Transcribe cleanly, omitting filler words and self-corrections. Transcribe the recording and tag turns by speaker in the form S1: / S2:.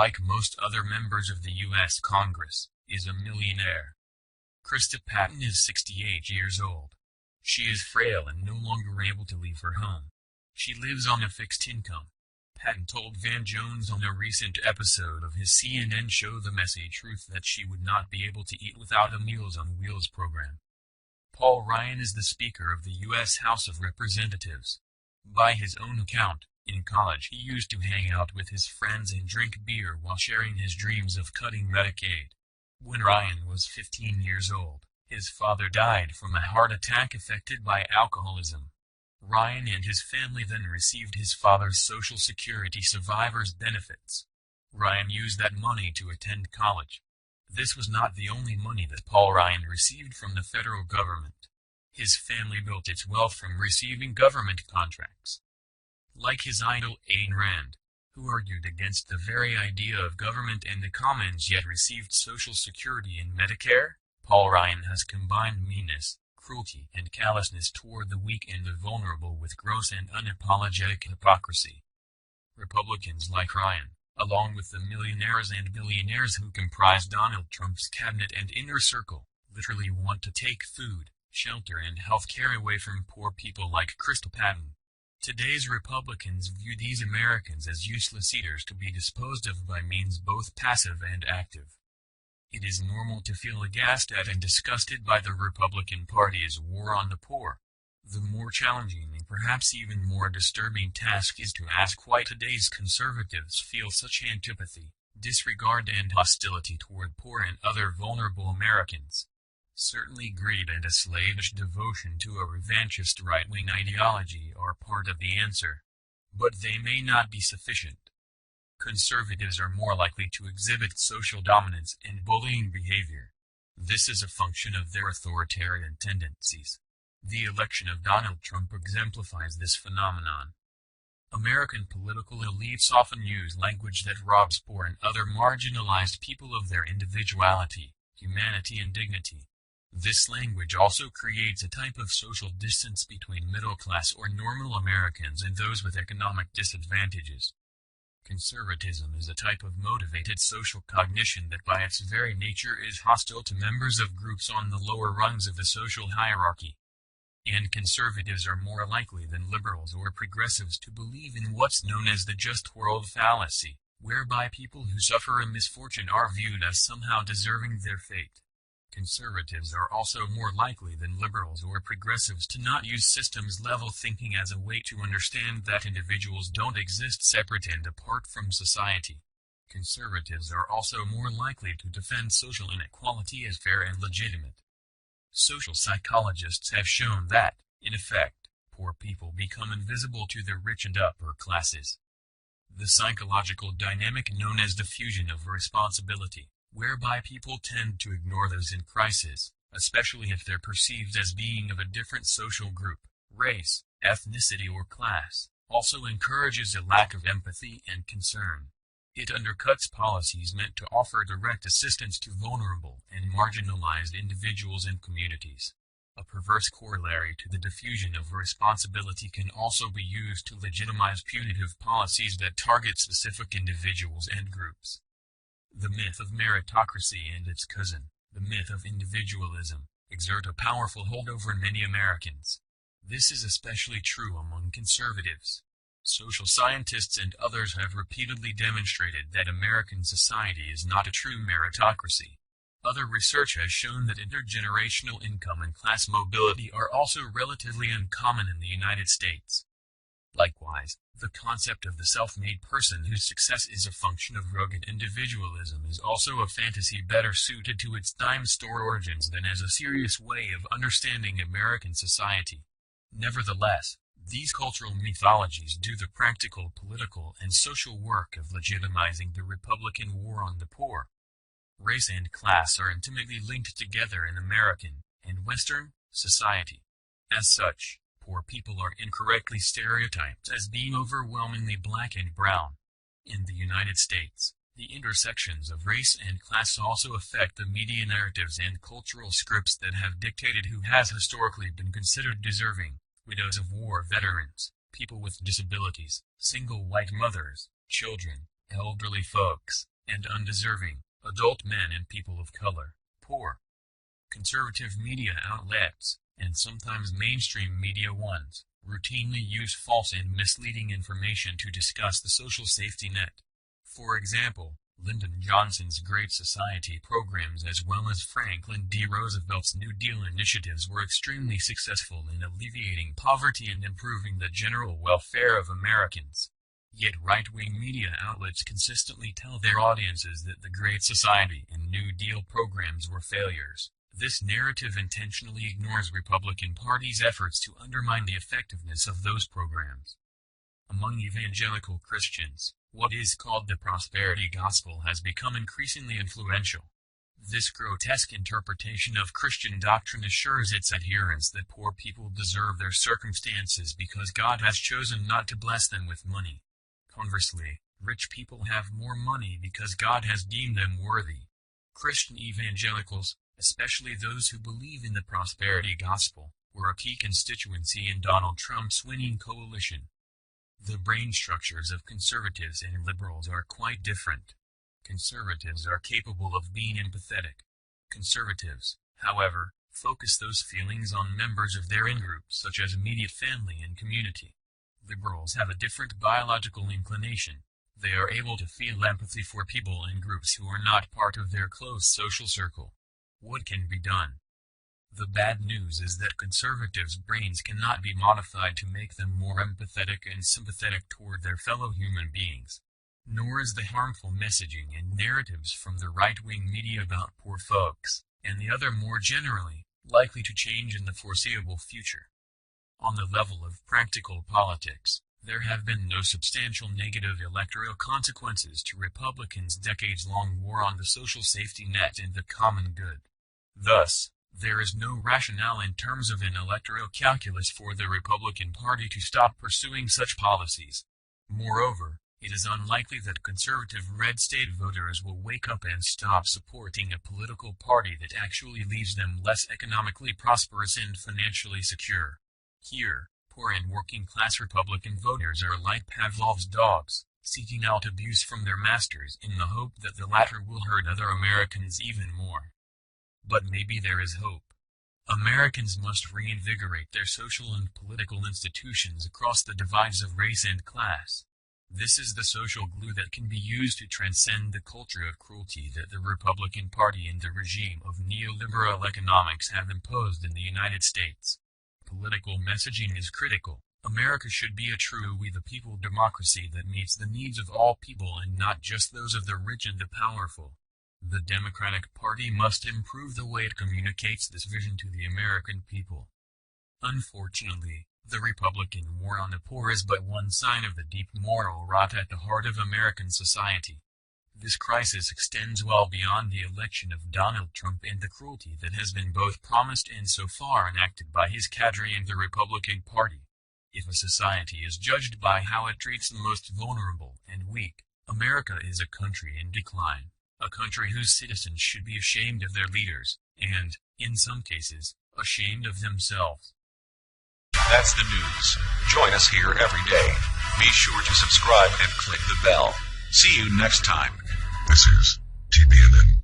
S1: like most other members of the U.S. Congress, is a millionaire. Krista Patton is 68 years old. She is frail and no longer able to leave her home. She lives on a fixed income. Patton told Van Jones on a recent episode of his CNN show The Messy Truth that she would not be able to eat without a Meals on Wheels program. Paul Ryan is the Speaker of the U.S. House of Representatives. By his own account, in college he used to hang out with his friends and drink beer while sharing his dreams of cutting Medicaid. When Ryan was 15 years old, his father died from a heart attack affected by alcoholism. Ryan and his family then received his father's Social Security survivor's benefits. Ryan used that money to attend college. This was not the only money that Paul Ryan received from the federal government. His family built its wealth from receiving government contracts. Like his idol Ayn Rand, who argued against the very idea of government and the commons yet received Social Security and Medicare, Paul Ryan has combined meanness, cruelty and callousness toward the weak and the vulnerable with gross and unapologetic hypocrisy. Republicans like Ryan, along with the millionaires and billionaires who comprise Donald Trump's cabinet and inner circle, literally want to take food, shelter and health care away from poor people like Krista Patton. Today's Republicans view these Americans as useless eaters to be disposed of by means both passive and active. It is normal to feel aghast at and disgusted by the Republican Party's war on the poor. The more challenging and perhaps even more disturbing task is to ask why today's conservatives feel such antipathy, disregard and hostility toward poor and other vulnerable Americans. Certainly greed and a slavish devotion to a revanchist right-wing ideology are part of the answer. But they may not be sufficient. Conservatives are more likely to exhibit social dominance and bullying behavior. This is a function of their authoritarian tendencies. The election of Donald Trump exemplifies this phenomenon. American political elites often use language that robs poor and other marginalized people of their individuality, humanity and dignity. This language also creates a type of social distance between middle-class or normal Americans and those with economic disadvantages. Conservatism is a type of motivated social cognition that by its very nature is hostile to members of groups on the lower rungs of the social hierarchy. And conservatives are more likely than liberals or progressives to believe in what's known as the just world fallacy, whereby people who suffer a misfortune are viewed as somehow deserving their fate. Conservatives are also more likely than liberals or progressives to not use systems-level thinking as a way to understand that individuals don't exist separate and apart from society. Conservatives are also more likely to defend social inequality as fair and legitimate. Social psychologists have shown that, in effect, poor people become invisible to the rich and upper classes. The psychological dynamic known as diffusion of responsibility, whereby people tend to ignore those in crisis, especially if they're perceived as being of a different social group, race, ethnicity or class, also encourages a lack of empathy and concern. It undercuts policies meant to offer direct assistance to vulnerable and marginalized individuals and communities. A perverse corollary to the diffusion of responsibility can also be used to legitimize punitive policies that target specific individuals and groups. The myth of meritocracy and its cousin, the myth of individualism, exert a powerful hold over many Americans. This is especially true among conservatives. Social scientists and others have repeatedly demonstrated that American society is not a true meritocracy. Other research has shown that intergenerational income and class mobility are also relatively uncommon in the United States. Likewise, the concept of the self-made person whose success is a function of rugged individualism is also a fantasy better suited to its dime-store origins than as a serious way of understanding American society. Nevertheless, these cultural mythologies do the practical, political, and social work of legitimizing the Republican war on the poor. Race and class are intimately linked together in American and Western society. As such, poor people are incorrectly stereotyped as being overwhelmingly black and brown. In the United States, the intersections of race and class also affect the media narratives and cultural scripts that have dictated who has historically been considered deserving: widows of war veterans, people with disabilities, single white mothers, children, elderly folks, and undeserving, adult men and people of color, poor. Conservative media outlets, and sometimes mainstream media ones, routinely use false and misleading information to discuss the social safety net. For example, Lyndon Johnson's Great Society programs as well as Franklin D. Roosevelt's New Deal initiatives were extremely successful in alleviating poverty and improving the general welfare of Americans. Yet right-wing media outlets consistently tell their audiences that the Great Society and New Deal programs were failures. This narrative intentionally ignores Republican Party's efforts to undermine the effectiveness of those programs. Among evangelical Christians, what is called the prosperity gospel has become increasingly influential. This grotesque interpretation of Christian doctrine assures its adherents that poor people deserve their circumstances because God has chosen not to bless them with money. Conversely, rich people have more money because God has deemed them worthy. Christian evangelicals, especially those who believe in the prosperity gospel, were a key constituency in Donald Trump's winning coalition. The brain structures of conservatives and liberals are quite different. Conservatives are capable of being empathetic. Conservatives, however, focus those feelings on members of their in-groups such as immediate family and community. Liberals have a different biological inclination. They are able to feel empathy for people in groups who are not part of their close social circle. What can be done? The bad news is that conservatives' brains cannot be modified to make them more empathetic and sympathetic toward their fellow human beings. Nor is the harmful messaging and narratives from the right-wing media about poor folks, and the other more generally, likely to change in the foreseeable future. On the level of practical politics, there have been no substantial negative electoral consequences to Republicans' decades-long war on the social safety net and the common good. Thus, there is no rationale in terms of an electoral calculus for the Republican Party to stop pursuing such policies. Moreover, it is unlikely that conservative red state voters will wake up and stop supporting a political party that actually leaves them less economically prosperous and financially secure. Here, poor and working-class Republican voters are like Pavlov's dogs, seeking out abuse from their masters in the hope that the latter will hurt other Americans even more. But maybe there is hope. Americans must reinvigorate their social and political institutions across the divides of race and class. This is the social glue that can be used to transcend the culture of cruelty that the Republican Party and the regime of neoliberal economics have imposed in the United States. Political messaging is critical. America should be a true we the people democracy that meets the needs of all people and not just those of the rich and the powerful. The Democratic Party must improve the way it communicates this vision to the American people. Unfortunately, the Republican war on the poor is but one sign of the deep moral rot at the heart of American society. This crisis extends well beyond the election of Donald Trump and the cruelty that has been both promised and so far enacted by his cadre and the Republican Party. If a society is judged by how it treats the most vulnerable and weak, America is a country in decline, a country whose citizens should be ashamed of their leaders, and, in some cases, ashamed of themselves.
S2: That's the news. Join us here every day. Be sure to subscribe and click the bell. See you next time.
S3: This is TBNN.